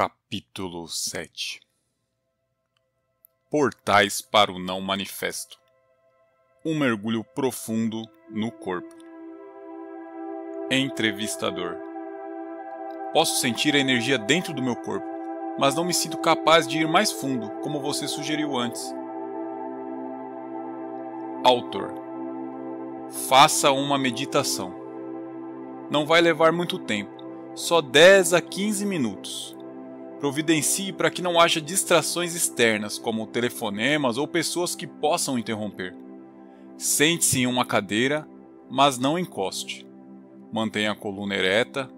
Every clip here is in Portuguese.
Capítulo 7 Portais para o não manifesto. Um mergulho profundo no corpo. Entrevistador. Posso sentir a energia dentro do meu corpo, mas não me sinto capaz de ir mais fundo, como você sugeriu antes. Autor. Faça uma meditação. Não vai levar muito tempo, só 10 a 15 minutos. Providencie para que não haja distrações externas, como telefonemas ou pessoas que possam interromper. Sente-se em uma cadeira, mas não encoste. Mantenha a coluna ereta.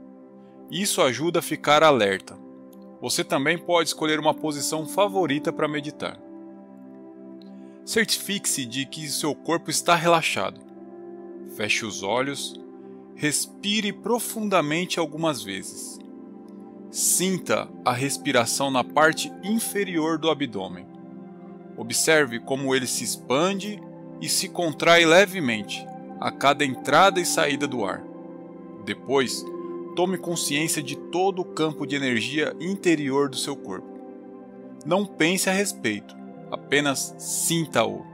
Isso ajuda a ficar alerta. Você também pode escolher uma posição favorita para meditar. Certifique-se de que seu corpo está relaxado. Feche os olhos. Respire profundamente algumas vezes. Sinta a respiração na parte inferior do abdômen. Observe como ele se expande e se contrai levemente a cada entrada e saída do ar. Depois, tome consciência de todo o campo de energia interior do seu corpo. Não pense a respeito, apenas sinta-o.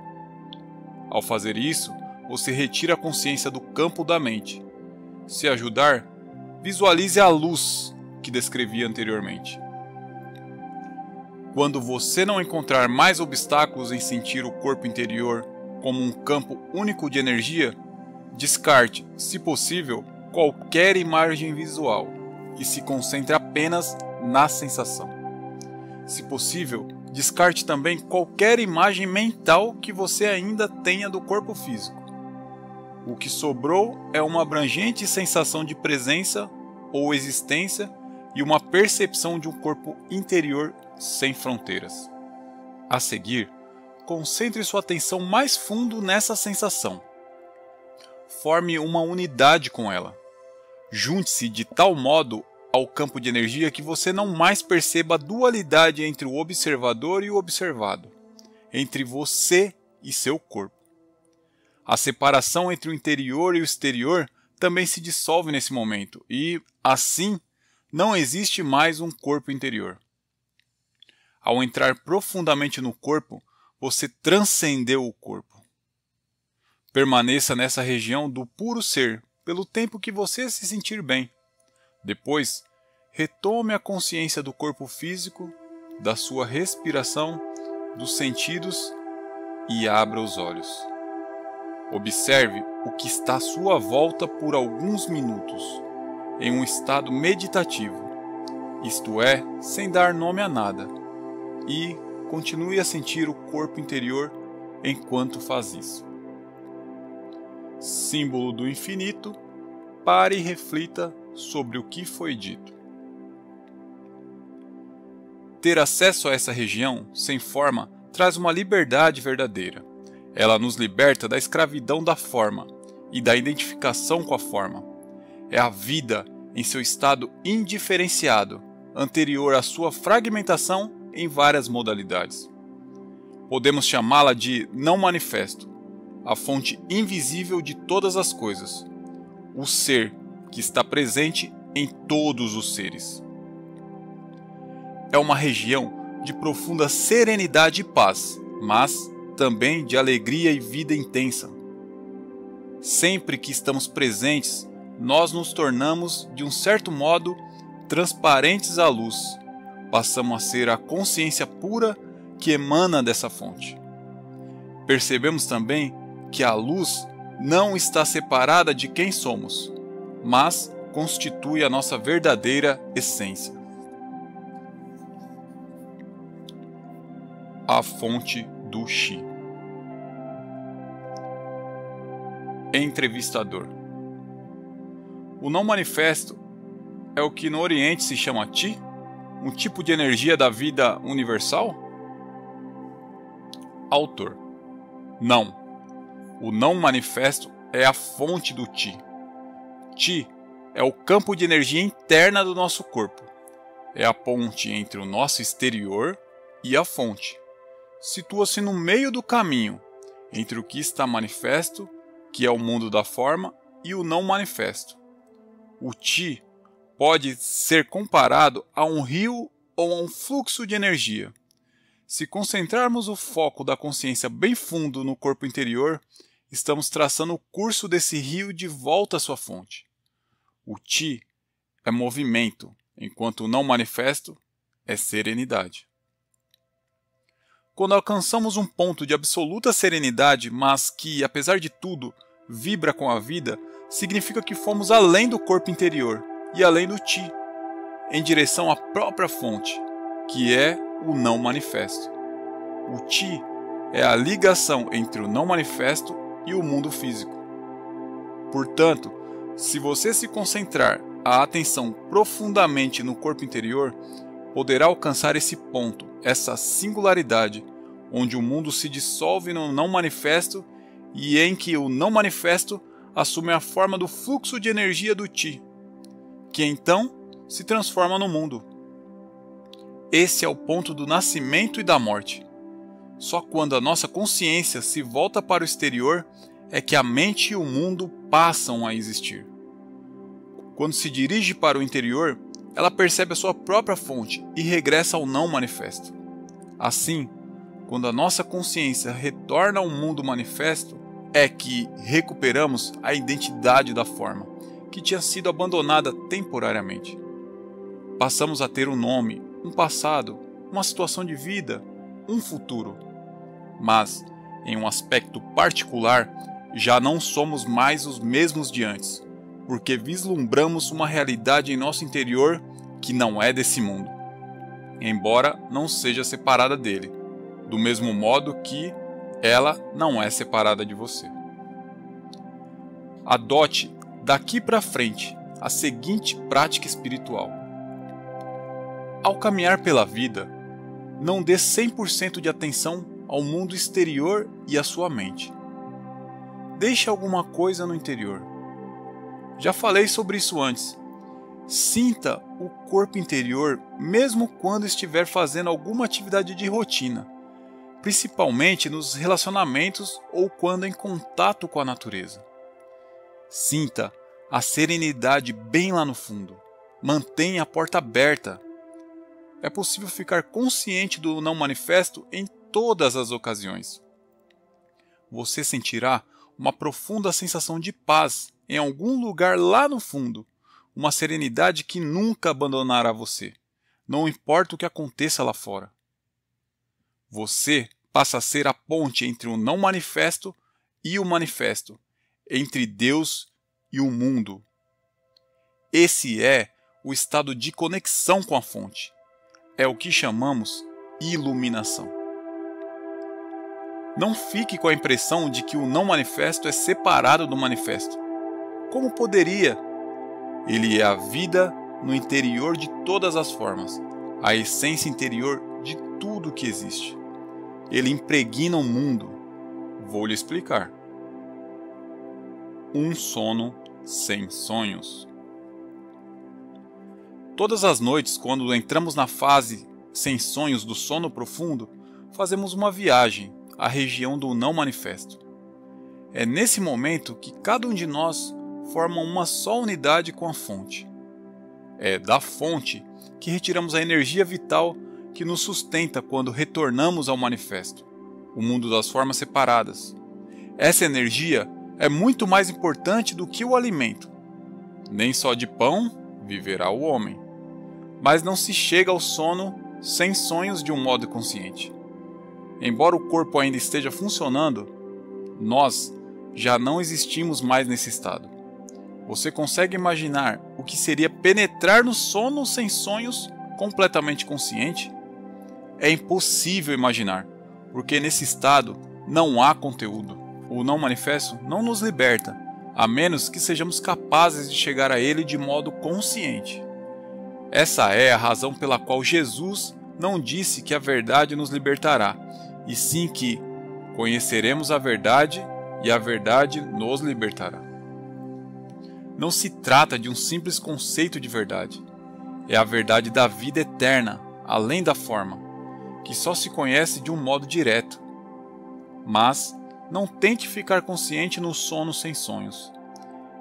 Ao fazer isso, você retira a consciência do campo da mente. Se ajudar, visualize a luz que descrevi anteriormente. Quando você não encontrar mais obstáculos em sentir o corpo interior como um campo único de energia, descarte, se possível, qualquer imagem visual e se concentre apenas na sensação. Se possível, descarte também qualquer imagem mental que você ainda tenha do corpo físico. O que sobrou é uma abrangente sensação de presença ou existência e uma percepção de um corpo interior sem fronteiras. A seguir, concentre sua atenção mais fundo nessa sensação. Forme uma unidade com ela. Junte-se de tal modo ao campo de energia que você não mais perceba a dualidade entre o observador e o observado, entre você e seu corpo. A separação entre o interior e o exterior também se dissolve nesse momento e, assim, não existe mais um corpo interior. Ao entrar profundamente no corpo, você transcendeu o corpo. Permaneça nessa região do puro ser pelo tempo que você se sentir bem. Depois, retome a consciência do corpo físico, da sua respiração, dos sentidos e abra os olhos. Observe o que está à sua volta por alguns minutos, em um estado meditativo, isto é, sem dar nome a nada, e continue a sentir o corpo interior enquanto faz isso. Símbolo do infinito, pare e reflita sobre o que foi dito. Ter acesso a essa região, sem forma, traz uma liberdade verdadeira. Ela nos liberta da escravidão da forma e da identificação com a forma. É a vida em seu estado indiferenciado, anterior à sua fragmentação em várias modalidades. Podemos chamá-la de não manifesto, a fonte invisível de todas as coisas, o ser que está presente em todos os seres. É uma região de profunda serenidade e paz, mas também de alegria e vida intensa. Sempre que estamos presentes, nós nos tornamos, de um certo modo, transparentes à luz. Passamos a ser a consciência pura que emana dessa fonte. Percebemos também que a luz não está separada de quem somos, mas constitui a nossa verdadeira essência. A fonte do Chi. Entrevistador. O não manifesto é o que no Oriente se chama Chi, um tipo de energia da vida universal? Autor. Não. O não manifesto é a fonte do Chi. Chi é o campo de energia interna do nosso corpo. É a ponte entre o nosso exterior e a fonte. Situa-se no meio do caminho, entre o que está manifesto, que é o mundo da forma, e o não manifesto. O Chi pode ser comparado a um rio ou a um fluxo de energia. Se concentrarmos o foco da consciência bem fundo no corpo interior, estamos traçando o curso desse rio de volta à sua fonte. O Chi é movimento, enquanto o não manifesto é serenidade. Quando alcançamos um ponto de absoluta serenidade, mas que, apesar de tudo, vibra com a vida, significa que fomos além do corpo interior e além do Chi, em direção à própria fonte, que é o não manifesto. O Chi é a ligação entre o não manifesto e o mundo físico. Portanto, se você se concentrar a atenção profundamente no corpo interior, poderá alcançar esse ponto, essa singularidade, onde o mundo se dissolve no não manifesto e em que o não manifesto assume a forma do fluxo de energia do Chi, que então se transforma no mundo. Esse é o ponto do nascimento e da morte. Só quando a nossa consciência se volta para o exterior é que a mente e o mundo passam a existir. Quando se dirige para o interior, ela percebe a sua própria fonte e regressa ao não manifesto. Assim, quando a nossa consciência retorna ao mundo manifesto, é que recuperamos a identidade da forma, que tinha sido abandonada temporariamente. Passamos a ter um nome, um passado, uma situação de vida, um futuro. Mas, em um aspecto particular, já não somos mais os mesmos de antes, porque vislumbramos uma realidade em nosso interior que não é desse mundo, embora não seja separada dele, do mesmo modo que ela não é separada de você. Adote, daqui para frente, a seguinte prática espiritual. Ao caminhar pela vida, não dê 100% de atenção ao mundo exterior e à sua mente. Deixe alguma coisa no interior. Já falei sobre isso antes. Sinta o corpo interior mesmo quando estiver fazendo alguma atividade de rotina, principalmente nos relacionamentos ou quando em contato com a natureza. Sinta a serenidade bem lá no fundo. Mantenha a porta aberta. É possível ficar consciente do não manifesto em todas as ocasiões. Você sentirá uma profunda sensação de paz em algum lugar lá no fundo, uma serenidade que nunca abandonará você, não importa o que aconteça lá fora. Você passa a ser a ponte entre o não manifesto e o manifesto, entre Deus e o mundo. Esse é o estado de conexão com a fonte. É o que chamamos iluminação. Não fique com a impressão de que o não manifesto é separado do manifesto. Como poderia? Ele é a vida no interior de todas as formas, a essência interior de tudo que existe. Ele impregna o mundo. Vou lhe explicar. Um sono sem sonhos. Todas as noites, quando entramos na fase sem sonhos do sono profundo, fazemos uma viagem à região do não manifesto. É nesse momento que cada um de nós forma uma só unidade com a fonte. É da fonte que retiramos a energia vital que nos sustenta quando retornamos ao manifesto, o mundo das formas separadas. Essa energia é muito mais importante do que o alimento. Nem só de pão viverá o homem. Mas não se chega ao sono sem sonhos de um modo consciente. Embora o corpo ainda esteja funcionando, nós já não existimos mais nesse estado. Você consegue imaginar o que seria penetrar no sono sem sonhos completamente consciente? É impossível imaginar, porque nesse estado não há conteúdo. O não manifesto não nos liberta, a menos que sejamos capazes de chegar a ele de modo consciente. Essa é a razão pela qual Jesus não disse que a verdade nos libertará, e sim que conheceremos a verdade e a verdade nos libertará. Não se trata de um simples conceito de verdade. É a verdade da vida eterna, além da forma, que só se conhece de um modo direto. Mas não tente ficar consciente no sono sem sonhos.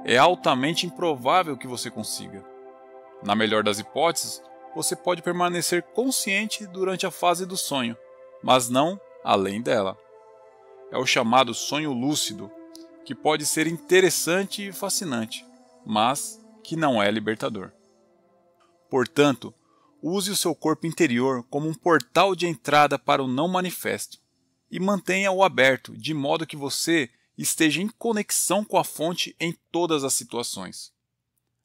É altamente improvável que você consiga. Na melhor das hipóteses, você pode permanecer consciente durante a fase do sonho, mas não além dela. É o chamado sonho lúcido, que pode ser interessante e fascinante, mas que não é libertador. Portanto, use o seu corpo interior como um portal de entrada para o não manifesto e mantenha-o aberto de modo que você esteja em conexão com a fonte em todas as situações.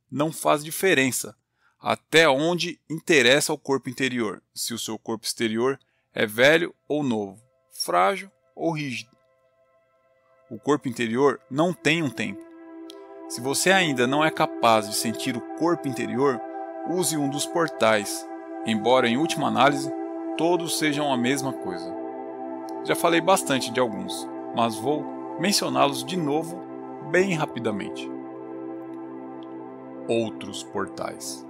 Não faz diferença até onde interessa ao corpo interior, se o seu corpo exterior é velho ou novo, frágil ou rígido. O corpo interior não tem um tempo. Se você ainda não é capaz de sentir o corpo interior, use um dos portais, embora em última análise todos sejam a mesma coisa. Já falei bastante de alguns, mas vou mencioná-los de novo bem rapidamente. Outros portais.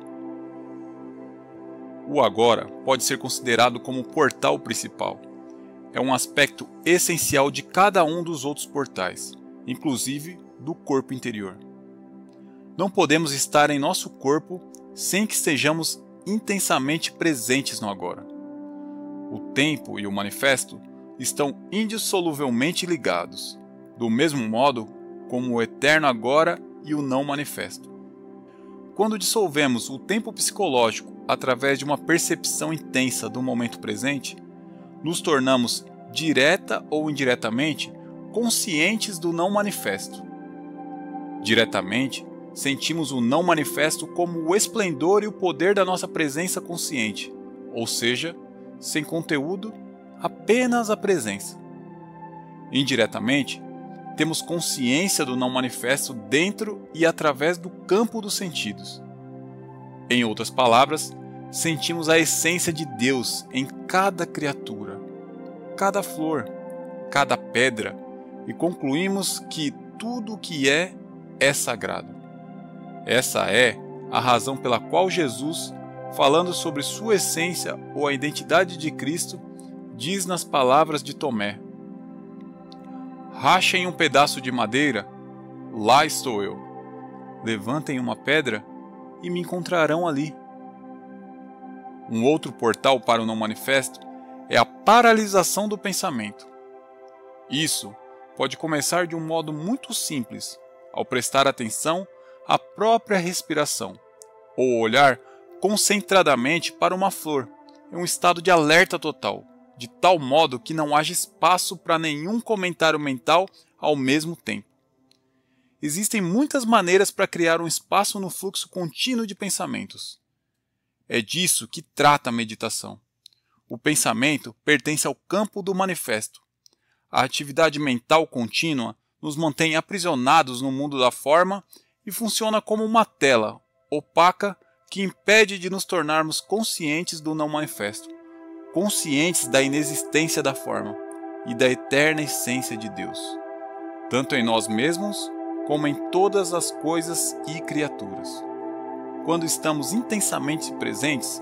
O agora pode ser considerado como o portal principal. É um aspecto essencial de cada um dos outros portais, inclusive do corpo interior. Não podemos estar em nosso corpo sem que estejamos intensamente presentes no agora. O tempo e o manifesto estão indissoluvelmente ligados, do mesmo modo como o eterno agora e o não manifesto. Quando dissolvemos o tempo psicológico através de uma percepção intensa do momento presente, nos tornamos, direta ou indiretamente, conscientes do não manifesto. Diretamente, sentimos o não manifesto como o esplendor e o poder da nossa presença consciente, ou seja, sem conteúdo, apenas a presença. Indiretamente, temos consciência do não manifesto dentro e através do campo dos sentidos. Em outras palavras, sentimos a essência de Deus em cada criatura, cada flor, cada pedra, e concluímos que tudo o que é sagrado. Essa é a razão pela qual Jesus, falando sobre sua essência ou a identidade de Cristo, diz nas palavras de Tomé: rachem um pedaço de madeira, lá estou eu. Levantem uma pedra e me encontrarão ali. Um outro portal para o não manifesto é a paralisação do pensamento. Isso pode começar de um modo muito simples, ao prestar atenção à própria respiração, ou olhar concentradamente para uma flor, em um estado de alerta total, de tal modo que não haja espaço para nenhum comentário mental ao mesmo tempo. Existem muitas maneiras para criar um espaço no fluxo contínuo de pensamentos. É disso que trata a meditação. O pensamento pertence ao campo do manifesto. A atividade mental contínua nos mantém aprisionados no mundo da forma e funciona como uma tela opaca que impede de nos tornarmos conscientes do não manifesto, conscientes da inexistência da forma e da eterna essência de Deus, tanto em nós mesmos como em todas as coisas e criaturas. Quando estamos intensamente presentes,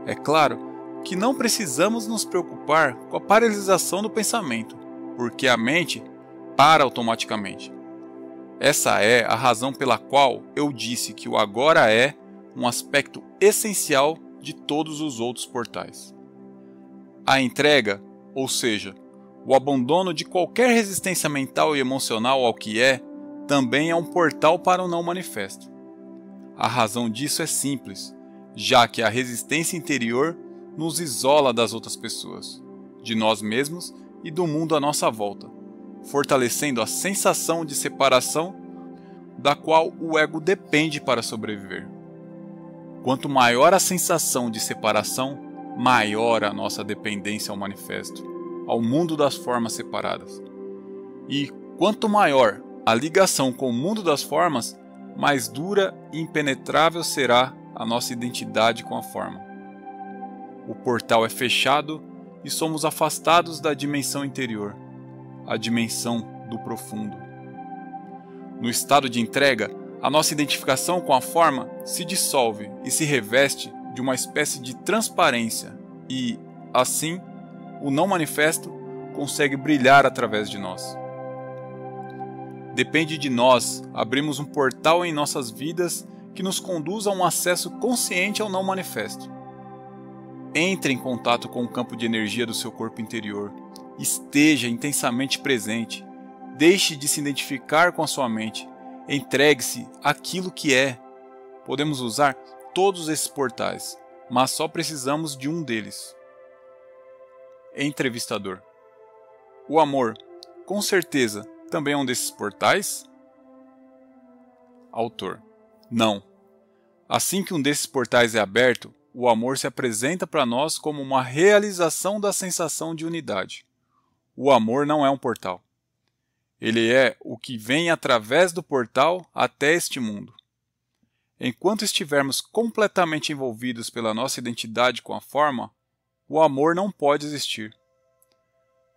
é claro que não precisamos nos preocupar com a paralisação do pensamento, porque a mente para automaticamente. Essa é a razão pela qual eu disse que o agora é um aspecto essencial de todos os outros portais. A entrega, ou seja, o abandono de qualquer resistência mental e emocional ao que é, também é um portal para o não manifesto. A razão disso é simples, já que a resistência interior nos isola das outras pessoas, de nós mesmos e do mundo à nossa volta, fortalecendo a sensação de separação da qual o ego depende para sobreviver. Quanto maior a sensação de separação, maior a nossa dependência ao manifesto, ao mundo das formas separadas. E quanto maior a ligação com o mundo das formas, mais dura e impenetrável será a nossa identidade com a forma. O portal é fechado e somos afastados da dimensão interior, a dimensão do profundo. No estado de entrega, a nossa identificação com a forma se dissolve e se reveste de uma espécie de transparência e, assim, o não manifesto consegue brilhar através de nós. Depende de nós abrirmos um portal em nossas vidas que nos conduz a um acesso consciente ao não manifesto. Entre em contato com o campo de energia do seu corpo interior. Esteja intensamente presente. Deixe de se identificar com a sua mente. Entregue-se àquilo que é. Podemos usar todos esses portais, mas só precisamos de um deles. Entrevistador: o amor, com certeza, também é um desses portais? Autor: não. Assim que um desses portais é aberto, o amor se apresenta para nós como uma realização da sensação de unidade. O amor não é um portal. Ele é o que vem através do portal até este mundo. Enquanto estivermos completamente envolvidos pela nossa identidade com a forma, o amor não pode existir.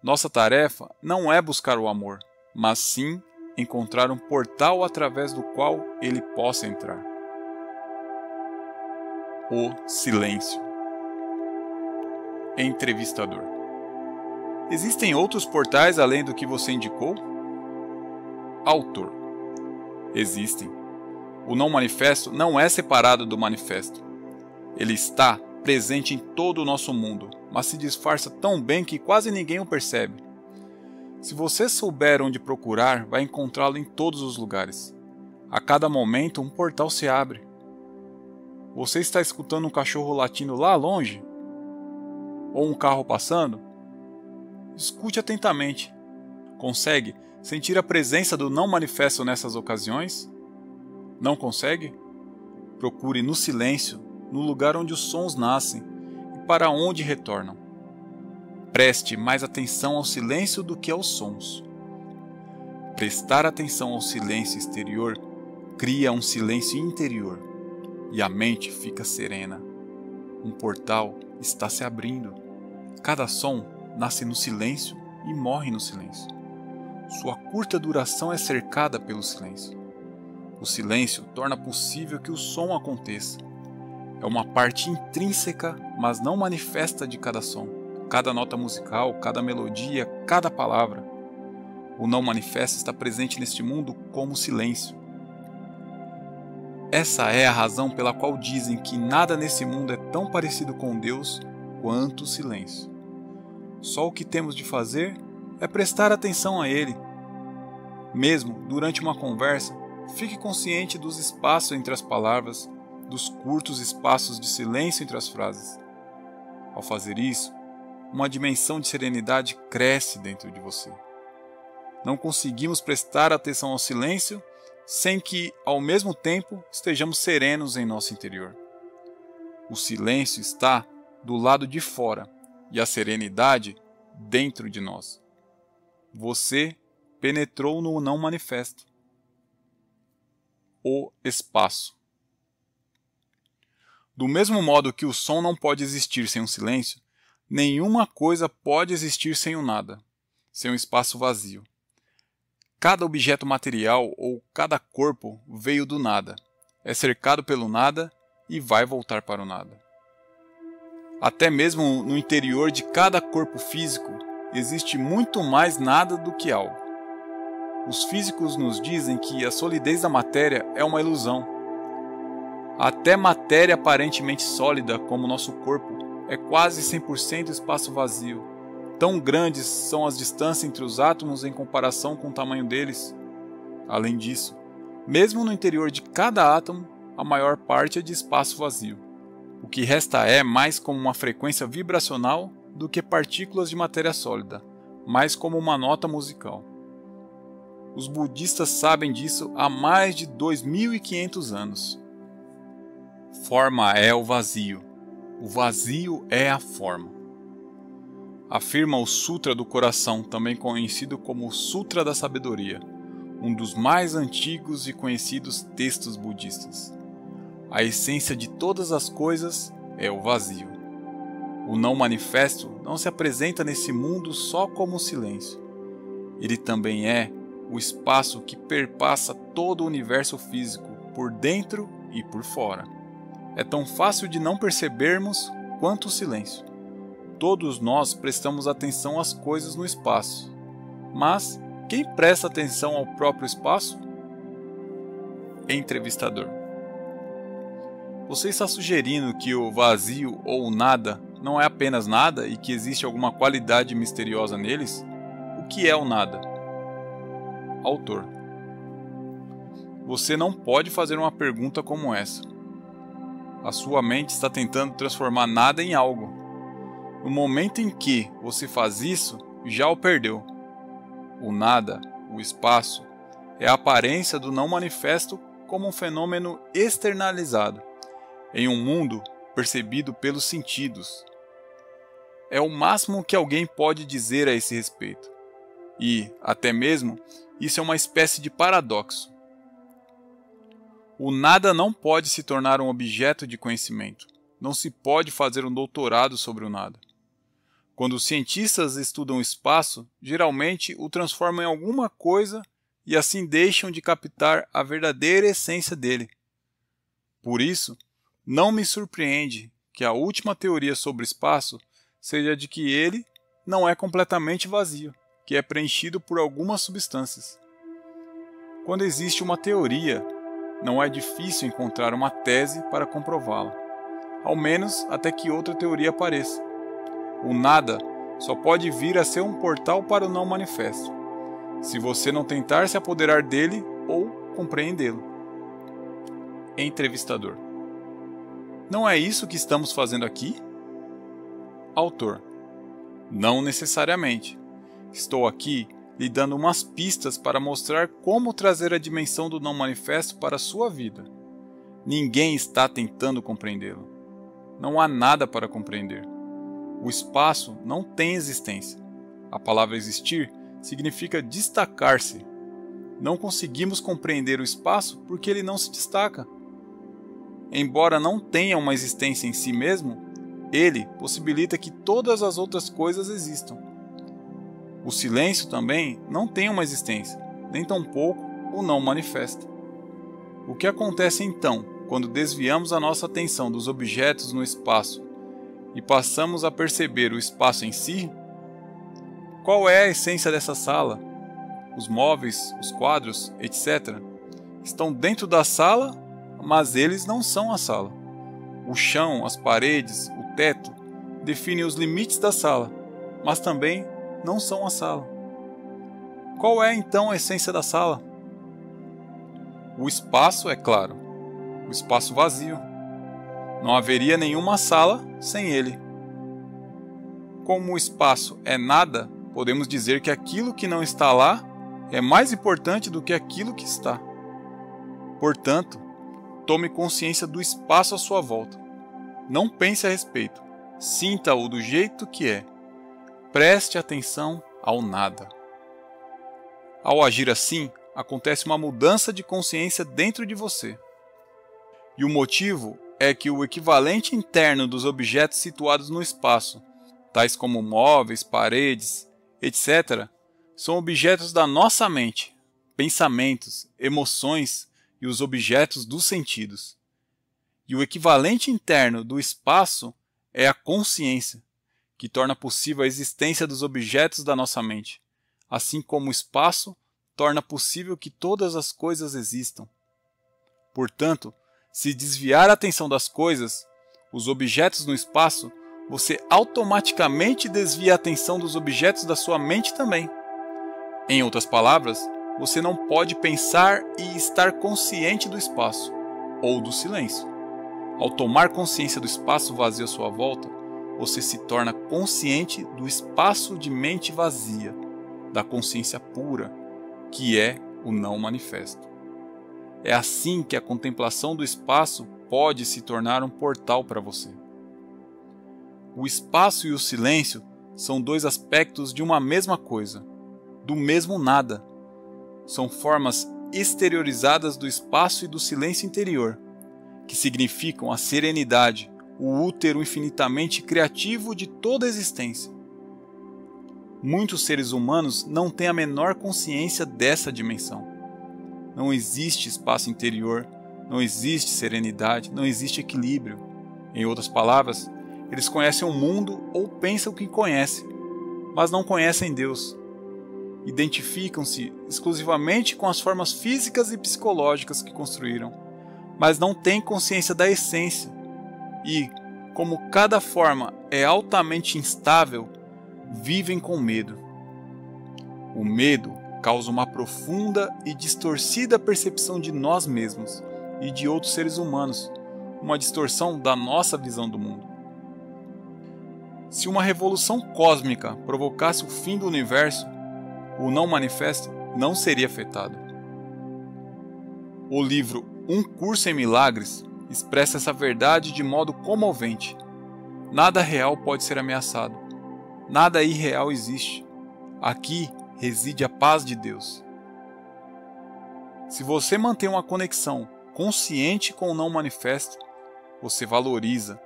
Nossa tarefa não é buscar o amor, mas sim encontrar um portal através do qual ele possa entrar. O silêncio. Entrevistador: existem outros portais além do que você indicou? Autor: existem. O não manifesto não é separado do manifesto. Ele está presente em todo o nosso mundo, mas se disfarça tão bem que quase ninguém o percebe. Se você souber onde procurar, vai encontrá-lo em todos os lugares. A cada momento, um portal se abre. Você está escutando um cachorro latindo lá longe? Ou um carro passando? Escute atentamente. Consegue sentir a presença do não manifesto nessas ocasiões? Não consegue? Procure no silêncio, no lugar onde os sons nascem e para onde retornam. Preste mais atenção ao silêncio do que aos sons. Prestar atenção ao silêncio exterior cria um silêncio interior e a mente fica serena. Um portal está se abrindo. Cada som nasce no silêncio e morre no silêncio. Sua curta duração é cercada pelo silêncio. O silêncio torna possível que o som aconteça. É uma parte intrínseca, mas não manifesta de cada som, cada nota musical, cada melodia, cada palavra. O não manifesto está presente neste mundo como silêncio. Essa é a razão pela qual dizem que nada nesse mundo é tão parecido com Deus quanto o silêncio. Só o que temos de fazer é prestar atenção a ele. Mesmo durante uma conversa, fique consciente dos espaços entre as palavras, dos curtos espaços de silêncio entre as frases. Ao fazer isso, uma dimensão de serenidade cresce dentro de você. Não conseguimos prestar atenção ao silêncio sem que, ao mesmo tempo, estejamos serenos em nosso interior. O silêncio está do lado de fora e a serenidade dentro de nós. Você penetrou no não manifesto. O espaço. Do mesmo modo que o som não pode existir sem um silêncio, nenhuma coisa pode existir sem o nada, sem um espaço vazio. Cada objeto material ou cada corpo veio do nada, é cercado pelo nada e vai voltar para o nada. Até mesmo no interior de cada corpo físico existe muito mais nada do que algo. Os físicos nos dizem que a solidez da matéria é uma ilusão. Até matéria aparentemente sólida como nosso corpo é quase 100% espaço vazio. Tão grandes são as distâncias entre os átomos em comparação com o tamanho deles. Além disso, mesmo no interior de cada átomo, a maior parte é de espaço vazio. O que resta é mais como uma frequência vibracional do que partículas de matéria sólida, mais como uma nota musical. Os budistas sabem disso há mais de 2.500 anos. Forma é o vazio é a forma. Afirma o Sutra do Coração, também conhecido como o Sutra da Sabedoria, um dos mais antigos e conhecidos textos budistas. A essência de todas as coisas é o vazio. O não manifesto não se apresenta nesse mundo só como silêncio. Ele também é o espaço que perpassa todo o universo físico, por dentro e por fora. É tão fácil de não percebermos quanto o silêncio. Todos nós prestamos atenção às coisas no espaço. Mas quem presta atenção ao próprio espaço? Entrevistador: Você está sugerindo que o vazio ou o nada não é apenas nada e que existe alguma qualidade misteriosa neles? O que é o nada? Autor: você não pode fazer uma pergunta como essa. A sua mente está tentando transformar nada em algo. No momento em que você faz isso, já o perdeu. O nada, o espaço, é a aparência do não manifesto como um fenômeno externalizado, em um mundo percebido pelos sentidos. É o máximo que alguém pode dizer a esse respeito. E, até mesmo, isso é uma espécie de paradoxo. O nada não pode se tornar um objeto de conhecimento. Não se pode fazer um doutorado sobre o nada. Quando os cientistas estudam o espaço, geralmente o transformam em alguma coisa e assim deixam de captar a verdadeira essência dele. Por isso, não me surpreende que a última teoria sobre o espaço seja de que ele não é completamente vazio, que é preenchido por algumas substâncias. Quando existe uma teoria, não é difícil encontrar uma tese para comprová-la, ao menos até que outra teoria apareça. O nada só pode vir a ser um portal para o não manifesto, se você não tentar se apoderar dele ou compreendê-lo. Entrevistador: não é isso que estamos fazendo aqui? Autor: não necessariamente. Estou aqui lhe dando umas pistas para mostrar como trazer a dimensão do não manifesto para a sua vida. Ninguém está tentando compreendê-lo. Não há nada para compreender. O espaço não tem existência. A palavra existir significa destacar-se. Não conseguimos compreender o espaço porque ele não se destaca. Embora não tenha uma existência em si mesmo, ele possibilita que todas as outras coisas existam. O silêncio também não tem uma existência, nem tampouco o não manifesta. O que acontece então quando desviamos a nossa atenção dos objetos no espaço e passamos a perceber o espaço em si? Qual é a essência dessa sala? Os móveis, os quadros, etc. estão dentro da sala, mas eles não são a sala. O chão, as paredes, o teto definem os limites da sala, mas também não são a sala. Qual é então a essência da sala? O espaço, é claro. O espaço vazio. Não haveria nenhuma sala sem ele. Como o espaço é nada, podemos dizer que aquilo que não está lá é mais importante do que aquilo que está. Portanto, tome consciência do espaço à sua volta. Não pense a respeito. Sinta-o do jeito que é. Preste atenção ao nada. Ao agir assim, acontece uma mudança de consciência dentro de você. E o motivo é que o equivalente interno dos objetos situados no espaço, tais como móveis, paredes, etc., são objetos da nossa mente, pensamentos, emoções e os objetos dos sentidos. E o equivalente interno do espaço é a consciência, que torna possível a existência dos objetos da nossa mente, assim como o espaço torna possível que todas as coisas existam. Portanto, se desviar a atenção das coisas, os objetos no espaço, você automaticamente desvia a atenção dos objetos da sua mente também. Em outras palavras, você não pode pensar e estar consciente do espaço, ou do silêncio. Ao tomar consciência do espaço vazio à sua volta, você se torna consciente do espaço de mente vazia, da consciência pura, que é o não manifesto. É assim que a contemplação do espaço pode se tornar um portal para você. O espaço e o silêncio são dois aspectos de uma mesma coisa, do mesmo nada. São formas exteriorizadas do espaço e do silêncio interior, que significam a serenidade, o útero infinitamente criativo de toda a existência. Muitos seres humanos não têm a menor consciência dessa dimensão. Não existe espaço interior, não existe serenidade, não existe equilíbrio. Em outras palavras, eles conhecem o mundo ou pensam que conhecem, mas não conhecem Deus. Identificam-se exclusivamente com as formas físicas e psicológicas que construíram, mas não têm consciência da essência. E, como cada forma é altamente instável, vivem com medo. O medo causa uma profunda e distorcida percepção de nós mesmos e de outros seres humanos, uma distorção da nossa visão do mundo. Se uma revolução cósmica provocasse o fim do universo, o não manifesto não seria afetado. O livro Um Curso em Milagres expressa essa verdade de modo comovente. Nada real pode ser ameaçado. Nada irreal existe. Aqui reside a paz de Deus. Se você mantém uma conexão consciente com o não manifesto, você valoriza,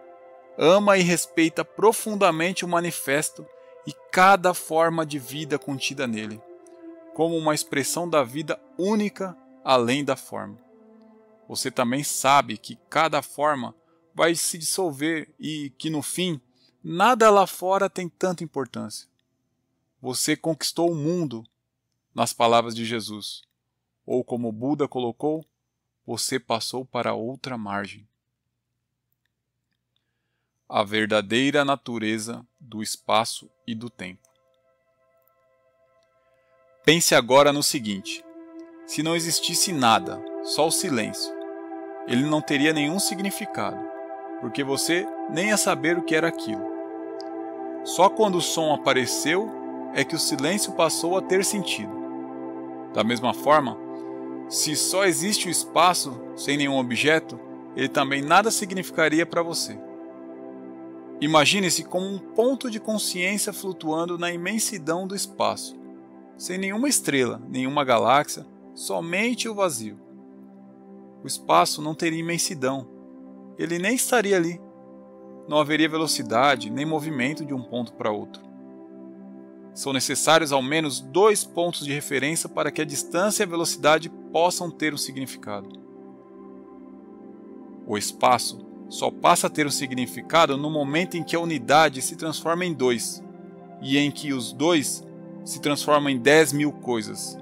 ama e respeita profundamente o manifesto e cada forma de vida contida nele, como uma expressão da vida única além da forma. Você também sabe que cada forma vai se dissolver e que, no fim, nada lá fora tem tanta importância. Você conquistou o mundo, nas palavras de Jesus, ou como Buda colocou, você passou para outra margem. A verdadeira natureza do espaço e do tempo. Pense agora no seguinte: se não existisse nada, só o silêncio, ele não teria nenhum significado, porque você nem ia saber o que era aquilo. Só quando o som apareceu é que o silêncio passou a ter sentido. Da mesma forma, se só existe o espaço sem nenhum objeto, ele também nada significaria para você. Imagine-se como um ponto de consciência flutuando na imensidão do espaço, sem nenhuma estrela, nenhuma galáxia, somente o vazio. O espaço não teria imensidão, ele nem estaria ali. Não haveria velocidade nem movimento de um ponto para outro. São necessários ao menos 2 pontos de referência para que a distância e a velocidade possam ter um significado. O espaço só passa a ter um significado no momento em que a unidade se transforma em 2, e em que os 2 se transformam em 10.000 coisas,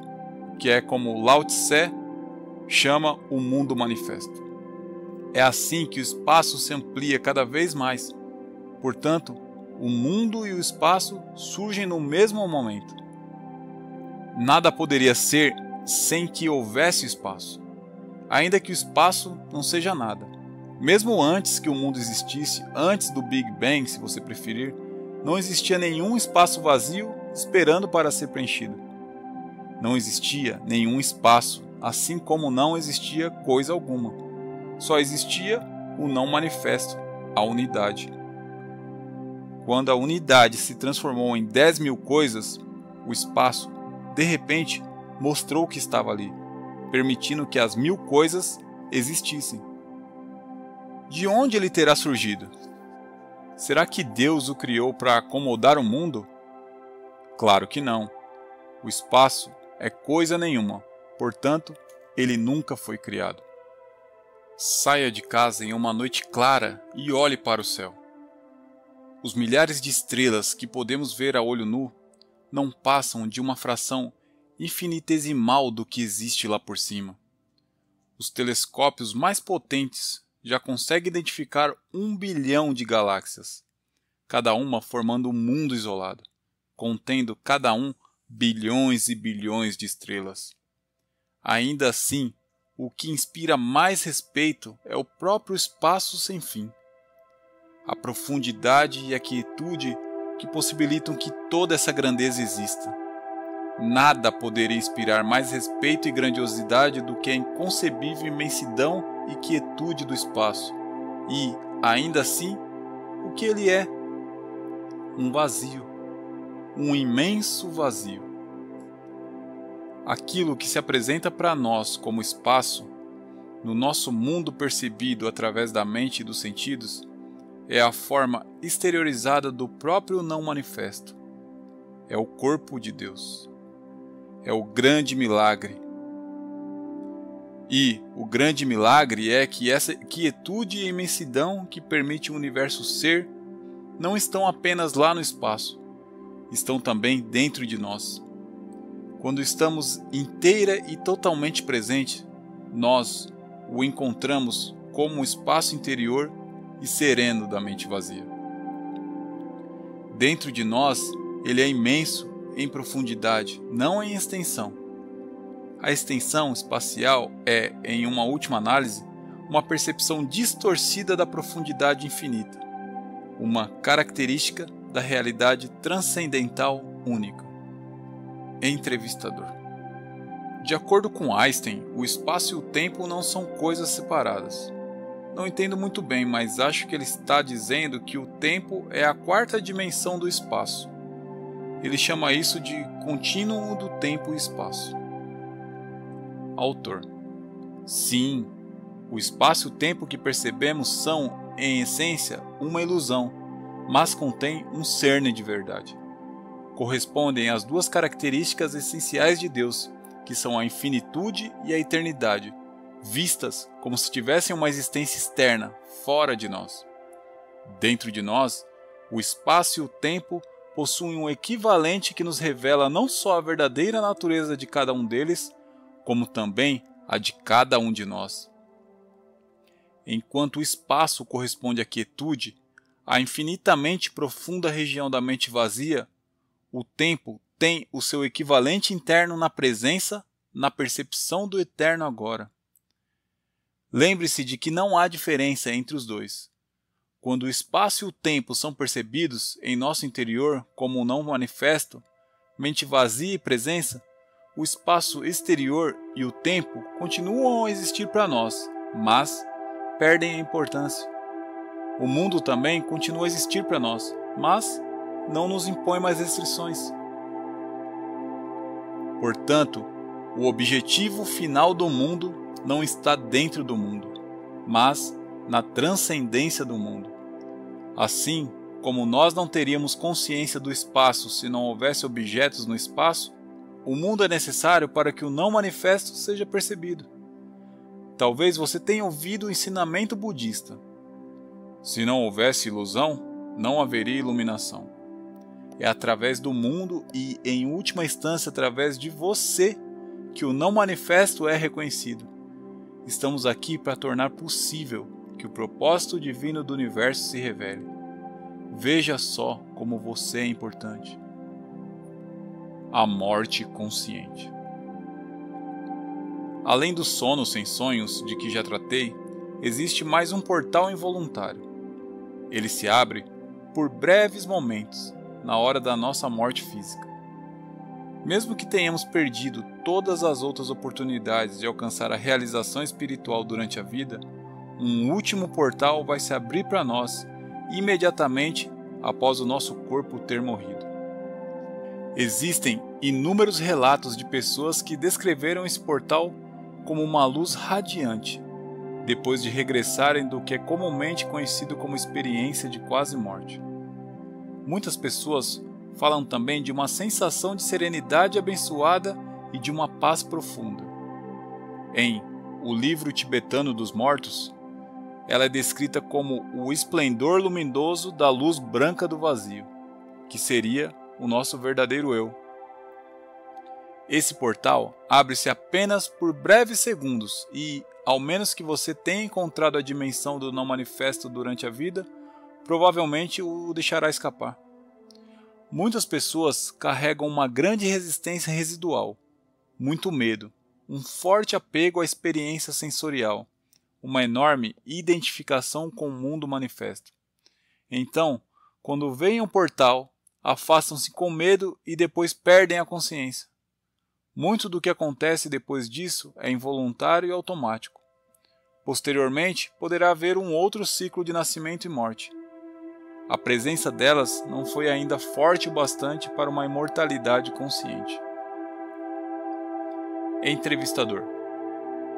que é como Lao Tse chama o mundo manifesto. É assim que o espaço se amplia cada vez mais. Portanto, o mundo e o espaço surgem no mesmo momento. Nada poderia ser sem que houvesse espaço, ainda que o espaço não seja nada. Mesmo antes que o mundo existisse, antes do Big Bang, se você preferir, não existia nenhum espaço vazio esperando para ser preenchido. Não existia nenhum espaço, assim como não existia coisa alguma. Só existia o não manifesto, a unidade. Quando a unidade se transformou em 10.000 coisas, o espaço, de repente, mostrou que estava ali, permitindo que as 1.000 coisas existissem. De onde ele terá surgido? Será que Deus o criou para acomodar o mundo? Claro que não. O espaço é coisa nenhuma, portanto, ele nunca foi criado. Saia de casa em uma noite clara e olhe para o céu. Os milhares de estrelas que podemos ver a olho nu não passam de uma fração infinitesimal do que existe lá por cima. Os telescópios mais potentes já conseguem identificar 1 bilhão de galáxias, cada uma formando um mundo isolado, contendo cada um bilhões e bilhões de estrelas. Ainda assim, o que inspira mais respeito é o próprio espaço sem fim. A profundidade e a quietude que possibilitam que toda essa grandeza exista. Nada poderia inspirar mais respeito e grandiosidade do que a inconcebível imensidão e quietude do espaço. E, ainda assim, o que ele é? Um vazio. Um imenso vazio. Aquilo que se apresenta para nós como espaço, no nosso mundo percebido através da mente e dos sentidos, é a forma exteriorizada do próprio não manifesto. É o corpo de Deus. É o grande milagre. E o grande milagre é que essa quietude e imensidão que permite o universo ser, não estão apenas lá no espaço, estão também dentro de nós. Quando estamos inteira e totalmente presentes, nós, o encontramos como um espaço interior e sereno da mente vazia. Dentro de nós, ele é imenso em profundidade, não em extensão. A extensão espacial é, em uma última análise, uma percepção distorcida da profundidade infinita, uma característica da realidade transcendental única. Entrevistador: de acordo com Einstein, o espaço e o tempo não são coisas separadas. Não entendo muito bem, mas acho que ele está dizendo que o tempo é a quarta dimensão do espaço. Ele chama isso de contínuo do tempo e espaço. Autor: sim, o espaço e o tempo que percebemos são, em essência, uma ilusão, mas contêm um cerne de verdade. Correspondem às duas características essenciais de Deus, que são a infinitude e a eternidade, vistas como se tivessem uma existência externa, fora de nós. Dentro de nós, o espaço e o tempo possuem um equivalente que nos revela não só a verdadeira natureza de cada um deles, como também a de cada um de nós. Enquanto o espaço corresponde à quietude, à infinitamente profunda região da mente vazia, o tempo tem o seu equivalente interno na presença, na percepção do eterno agora. Lembre-se de que não há diferença entre os dois. Quando o espaço e o tempo são percebidos em nosso interior como um não manifesto, mente vazia e presença, o espaço exterior e o tempo continuam a existir para nós, mas perdem a importância. O mundo também continua a existir para nós, mas não nos impõe mais restrições. Portanto, o objetivo final do mundo não está dentro do mundo, mas na transcendência do mundo. Assim como nós não teríamos consciência do espaço se não houvesse objetos no espaço, o mundo é necessário para que o não manifesto seja percebido. Talvez você tenha ouvido o ensinamento budista: se não houvesse ilusão, não haveria iluminação. É através do mundo e, em última instância, através de você que o não manifesto é reconhecido. Estamos aqui para tornar possível que o propósito divino do universo se revele. Veja só como você é importante. A morte consciente. Além do sono sem sonhos, de que já tratei, existe mais um portal involuntário. Ele se abre por breves momentos, na hora da nossa morte física. Mesmo que tenhamos perdido todas as outras oportunidades de alcançar a realização espiritual durante a vida, um último portal vai se abrir para nós imediatamente após o nosso corpo ter morrido. Existem inúmeros relatos de pessoas que descreveram esse portal como uma luz radiante, depois de regressarem do que é comumente conhecido como experiência de quase morte. Muitas pessoas falam também de uma sensação de serenidade abençoada e de uma paz profunda. Em O Livro Tibetano dos Mortos, ela é descrita como o esplendor luminoso da luz branca do vazio, que seria o nosso verdadeiro eu. Esse portal abre-se apenas por breves segundos e, ao menos que você tenha encontrado a dimensão do não manifesto durante a vida, provavelmente o deixará escapar. Muitas pessoas carregam uma grande resistência residual, muito medo, um forte apego à experiência sensorial, uma enorme identificação com o mundo manifesto. Então, quando veem um portal, afastam-se com medo e depois perdem a consciência. Muito do que acontece depois disso é involuntário e automático. Posteriormente, poderá haver um outro ciclo de nascimento e morte. A presença delas não foi ainda forte o bastante para uma imortalidade consciente. Entrevistador: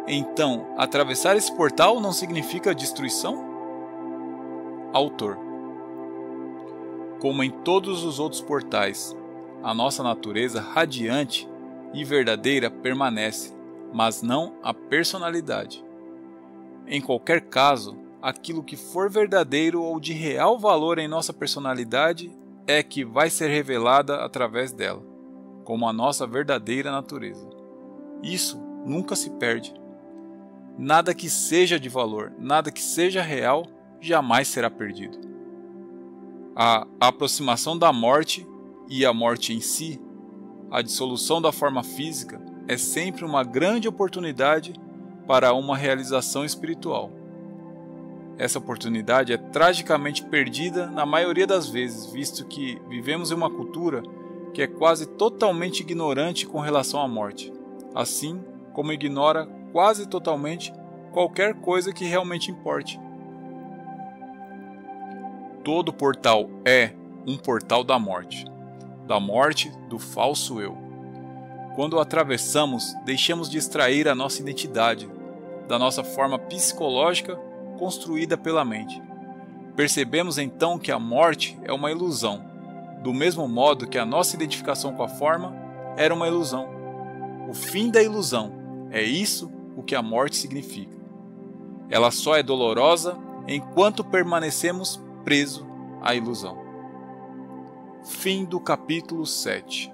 então, atravessar esse portal não significa destruição? Autor: como em todos os outros portais, a nossa natureza radiante e verdadeira permanece, mas não a personalidade. Em qualquer caso, aquilo que for verdadeiro ou de real valor em nossa personalidade é que vai ser revelada através dela, como a nossa verdadeira natureza. Isso nunca se perde. Nada que seja de valor, nada que seja real, jamais será perdido. A aproximação da morte e a morte em si, a dissolução da forma física, é sempre uma grande oportunidade para uma realização espiritual. Essa oportunidade é tragicamente perdida na maioria das vezes, visto que vivemos em uma cultura que é quase totalmente ignorante com relação à morte, assim como ignora quase totalmente qualquer coisa que realmente importe. Todo portal é um portal da morte do falso eu. Quando o atravessamos, deixamos de extrair a nossa identidade, da nossa forma psicológica construída pela mente. Percebemos então que a morte é uma ilusão, do mesmo modo que a nossa identificação com a forma era uma ilusão. O fim da ilusão é isso o que a morte significa. Ela só é dolorosa enquanto permanecemos presos à ilusão. Fim do capítulo 7.